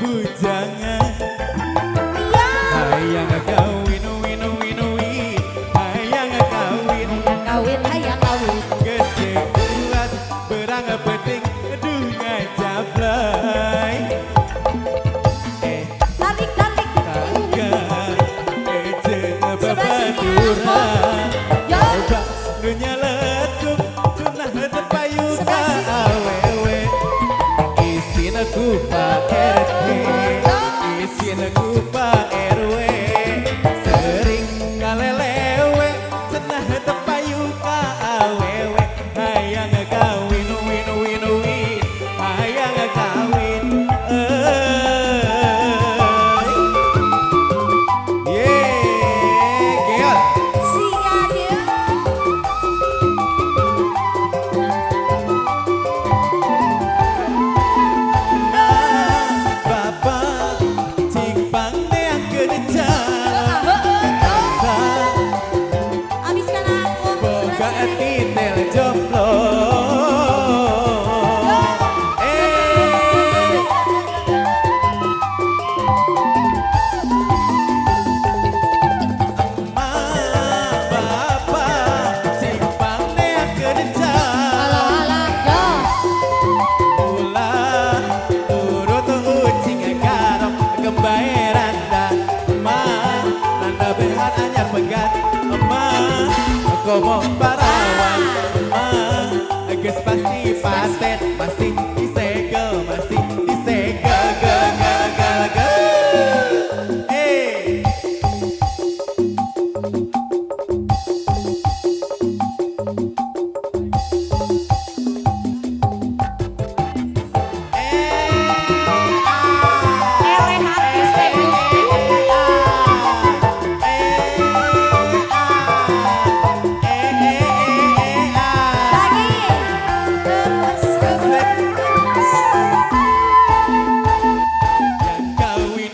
bujangan. Hayang kawin win win win, hayang kawin Kawin hayang kawin. gede kuat berang penting dunia jablay. Tarik tarik. Kagak ejeng Sebelah babaturan. sini aku. Yo. Coba dunia letuk tunah tepayuka Sebelah sini. awewe. Isin aku Pak RT, isin aku Pak RW. Sering ngalelewe cenah tepayuka awewe. Hayang kawin win win win, hayang kawin. Geot. Singa dia. Bapak cing bang neang kerja Habiskan aku. boga Sebelah sini. titel jomblo. Bapak cing bang neang kerja Alah alah. Yo. ulah turut ucing garap kebaeran dah mah nanda berhat anyar pegat mah komo parawan mah geus pasti paten masih disegel gel kawin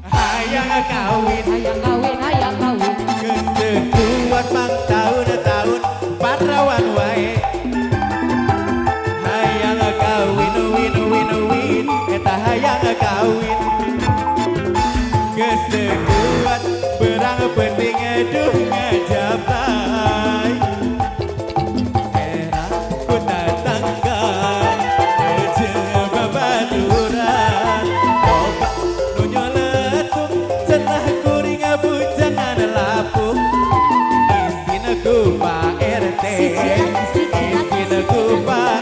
Hayang kawin hayang kawin. gede kuat mang tahun-tahun parawan wae. Hayang kawin win win win eta hayang kawin gede kuat berang penting duh ngajablay. Era kuna tangga ejeng babaturan. Oba nu nyoletuk cenah kuring bujangan lapuk. Isin ku Pak RT, isin ku Pak